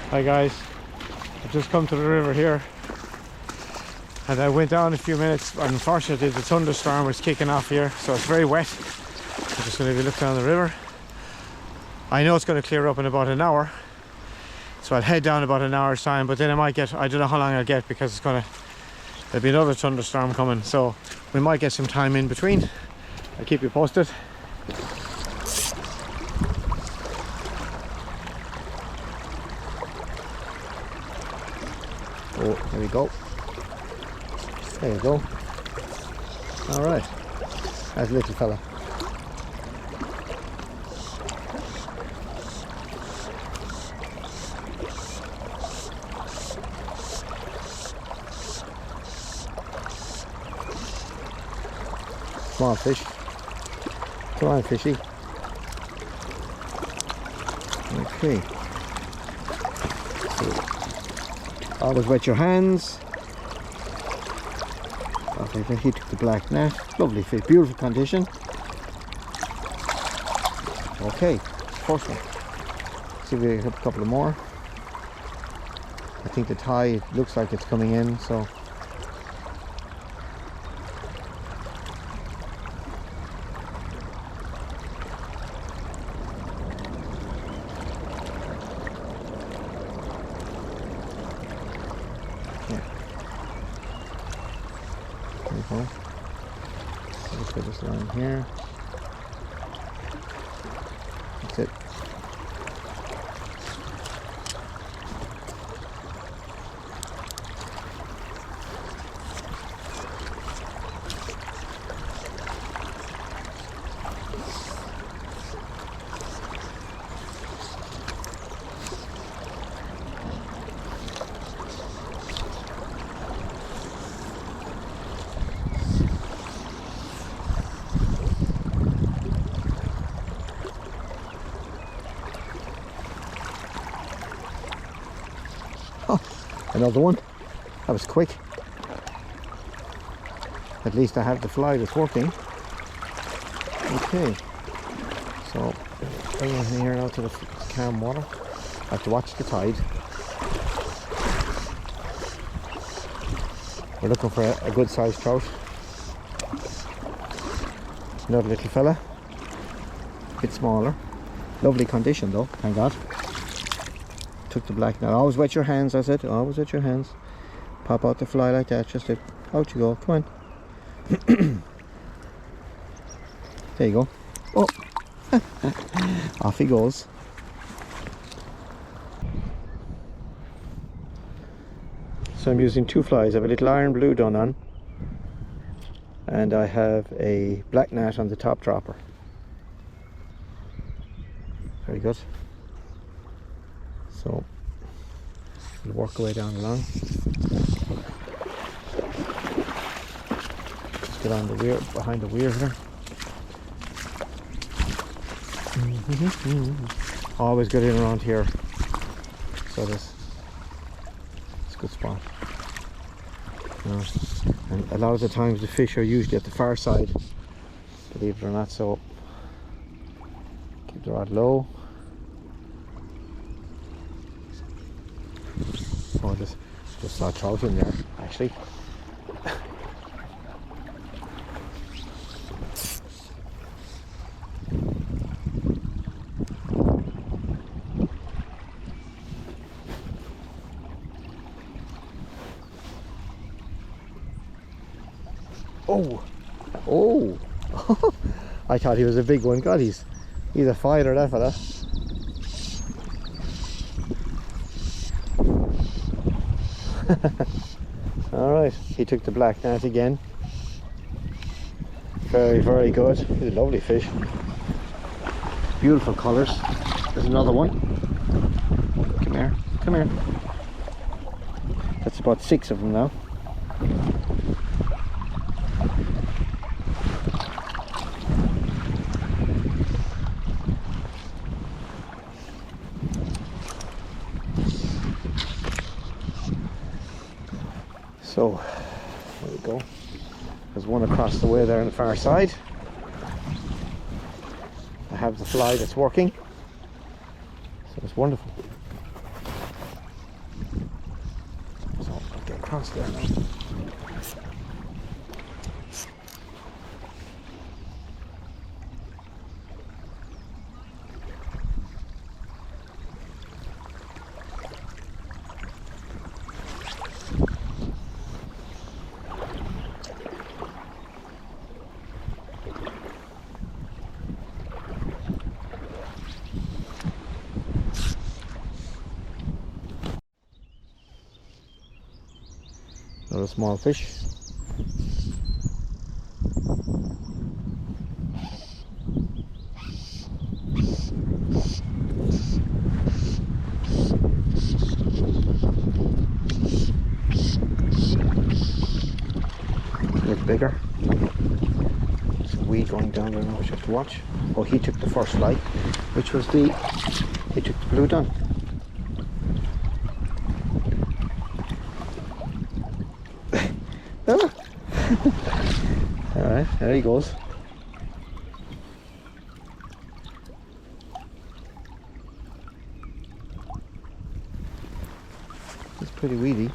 Hi guys, I've just come to the river here and I went down a few minutes. Unfortunately the thunderstorm was kicking off here, so it's very wet. I'm just going to be looking down the river. I know it's going to clear up in about an hour, so I'll head down about an hour's time, but then I might get, I don't know how long I'll get, because there'll be another thunderstorm coming, so we might get some time in between. I'll keep you posted. Oh, there we go. There you go. All right, that's a little fella. Small fish. Come on, fishy. Okay. So, always wet your hands. Okay, then he took the black gnat. Lovely fish, beautiful condition. Okay, first one. See if we have a couple of more. I think the tide looks like it's coming in, so. Let's put this line here. That's it. Oh, another one. That was quick. At least I have the fly that's working. Okay, so bring it in here now to the calm water. I have to watch the tide. We're looking for a good sized trout. Another little fella. A bit smaller. Lovely condition though, thank God. Took the black gnat. Always wet your hands, I said. Always wet your hands. Pop out the fly like that. Just it. Out you go. Come on. There you go. Oh. Off he goes. So I'm using two flies. I have a little ironblue done on, and I have a black gnat on the top dropper. Very good. So we'll work our way down along. Let's get on the weir, behind the weir here. Always get in around here. So it's a good spot. And a lot of the times the fish are usually at the far side, believe it or not, so keep the rod low. Oh, just saw trout in there, actually. Oh, oh! I thought he was a big one. God, he's a fighter, that fella. Alright, he took the black gnat again. Very, very good. He's a lovely fish. Beautiful colours. There's another one. Come here, come here. That's about 6 of them now. So, there we go. There's one across the way there on the far side. I have the fly that's working. So it's wonderful. across there now. Another small fish. A bit bigger. There's a weed going down there now, which I have to watch. Oh, he took the first fly, which was he took the blue dun. Oh. Alright, there he goes. It's pretty weedy.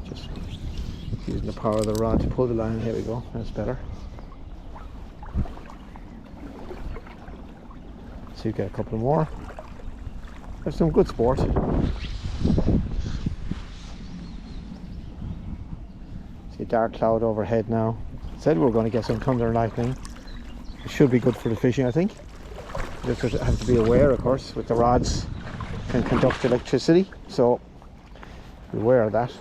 Just using the power of the rod to pull the line. Here we go, that's better. So you get a couple more. There's some good sport. See a dark cloud overhead now. Said we were going to get some thunder and lightning. It should be good for the fishing, I think. You just have to be aware, of course, with the rods can conduct electricity, so be aware of that.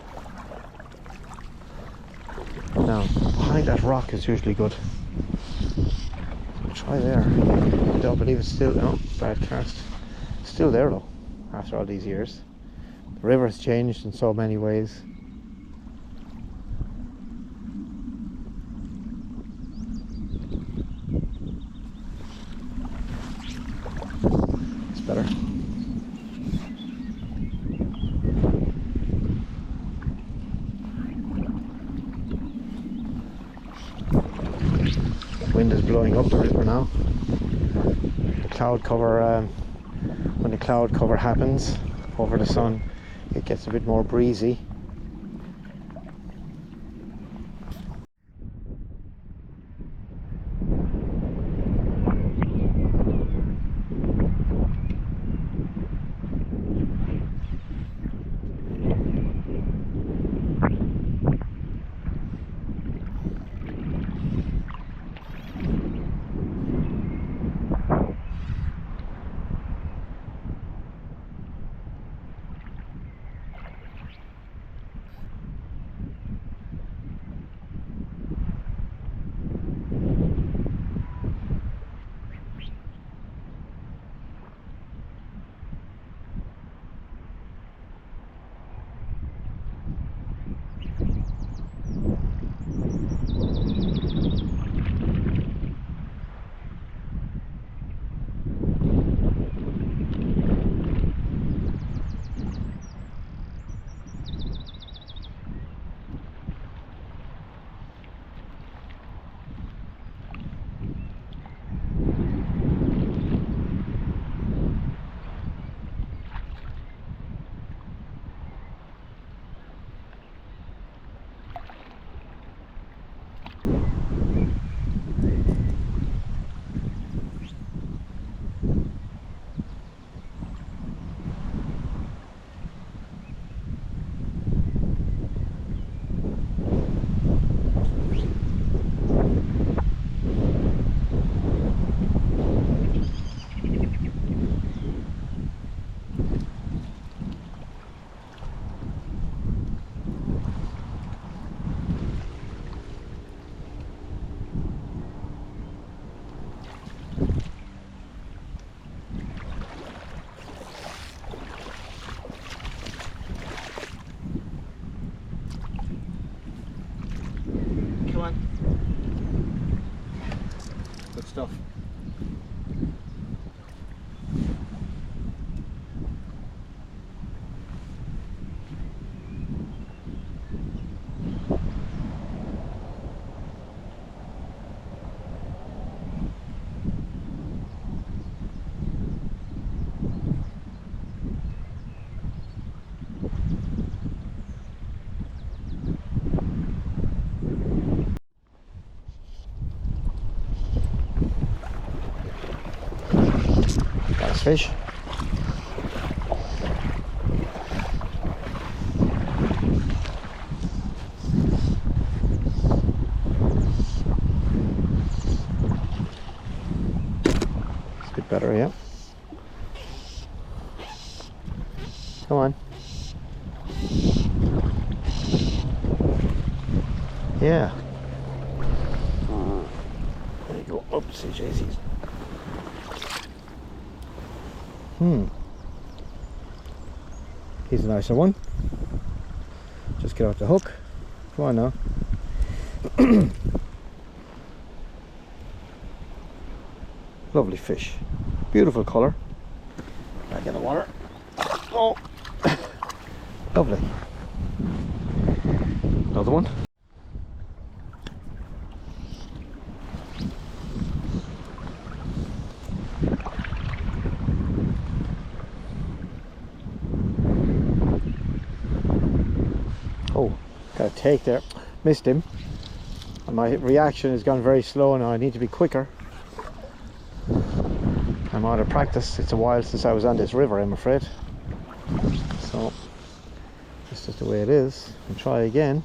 Now, behind that rock is usually good. Try there. I don't believe it's still, no, bad cast. Still there though, after all these years. The river has changed in so many ways. It's better. Wind is blowing up the river now. The cloud cover, when the cloud cover happens over the sun, it gets a bit more breezy. Good stuff. fish. It's a bit better, yeah. Come on. Yeah. There you go. Oops, JC's. He's a nicer one. Just get out the hook. Come on now. Lovely fish. Beautiful colour. Back in the water. Oh! Lovely. Another one. Oh, got a take there. Missed him. And my reaction has gone very slow now. I need to be quicker. I'm out of practice. It's a while since I was on this river, I'm afraid. So, this is the way it is. I'll try again.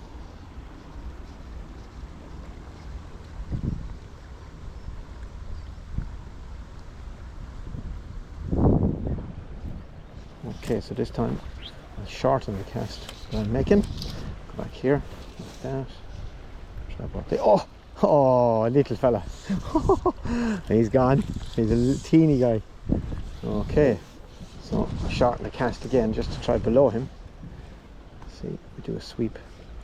Okay, so this time I'll shorten the cast that I'm making. Go back here, like that. Try about the, oh, a little fella. He's gone. He's a little teeny guy. Okay, so I'll shorten the cast again just to try below him. See, we do a sweep.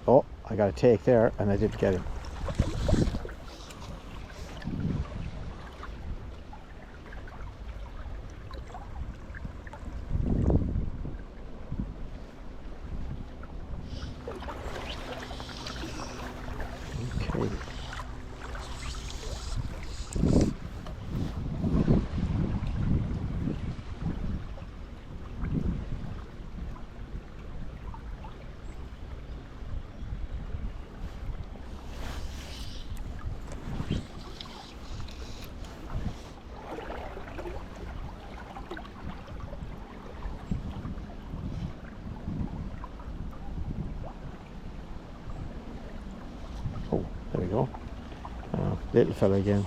Oh, I got a take there and I didn't get him. Okay. Oh, there we go. Little fella again.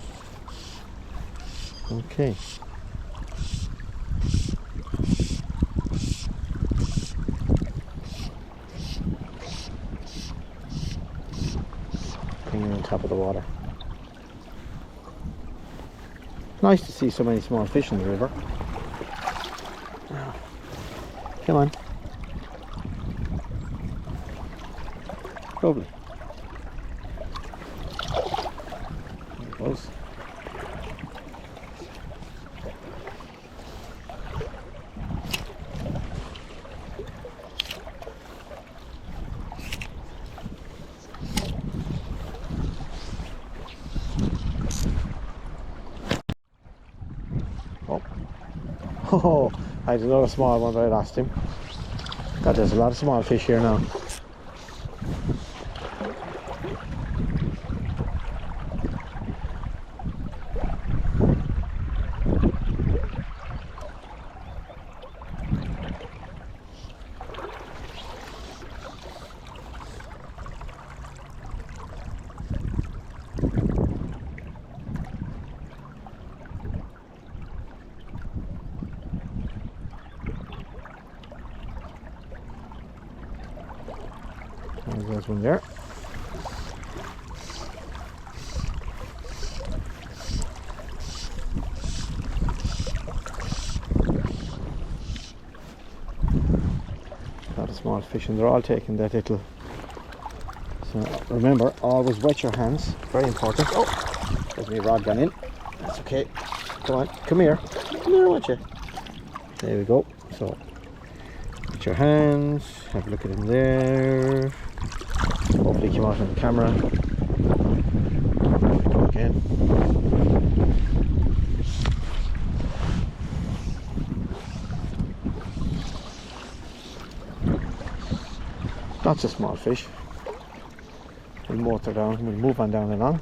Okay. Hanging on top of the water. Nice to see so many small fish in the river. Come on. Lovely. There it goes. Oh, I had another small one, but I lost him. God, there's a lot of small fish here now. There's one there. A lot of small fish, and they're all taking that little. So remember, always wet your hands. Very important. Oh, there's my rod gone in. That's okay. Come on, come here. Come here, won't you? There we go. So, wet your hands. Have a look at him there. Hopefully came out on the camera. Go again. Lots of small fish. We'll motor down, we'll move on down along.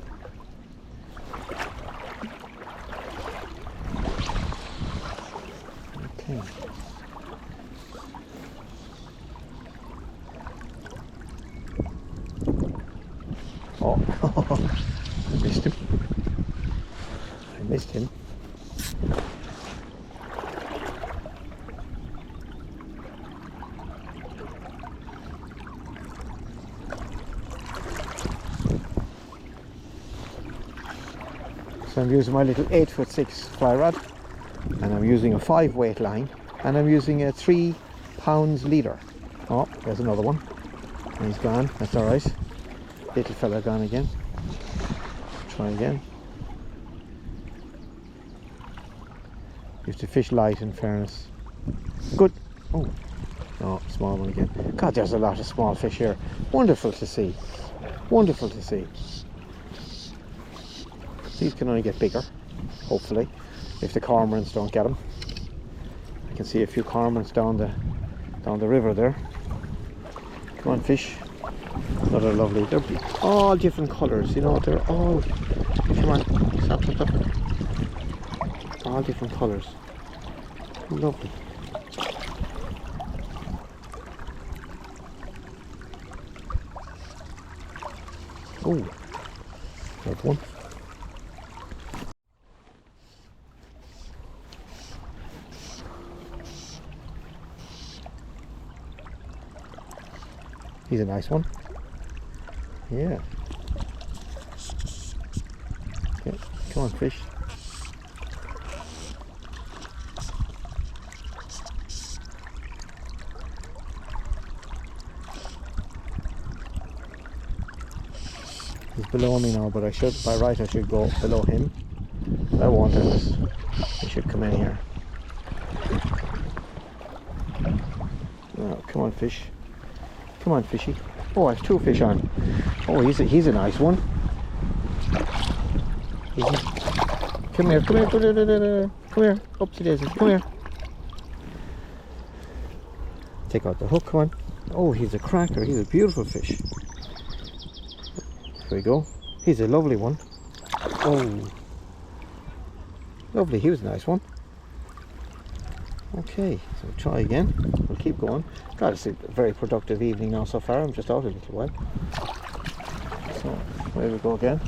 Oh, I missed him. I missed him. So I'm using my little 8'6" fly rod, and I'm using a 5 weight line, and I'm using a 3 pounds leader. Oh, there's another one. And he's gone. That's all right. Little fella gone again. Try again. You have to fish light, in fairness. Good. Oh, no, small one again. God, there's a lot of small fish here. Wonderful to see. Wonderful to see. These can only get bigger, hopefully, if the cormorants don't get them. I can see a few cormorants down the river there. Come on, fish. Another lovely. They're all different colours, you know. They're all. Come on, stop, stop, stop. All different colours. Lovely. Oh, there's one. He's a nice one. Yeah. Okay, come on, fish. He's below me now, but I should, by right, I should go below him. I won't. He should come in here. Oh, come on, fish. Come on, fishy. Oh, I have 2 fish on. Oh, he's a nice one. Come here, come here, come here. Up to daisies, come here. Take out the hook, come on. Oh, he's a cracker. He's a beautiful fish. There we go. He's a lovely one. Oh, lovely. He was a nice one. Okay, so try again. We'll keep going. God, it's a very productive evening now so far. I'm just out a little while. So, there we go again.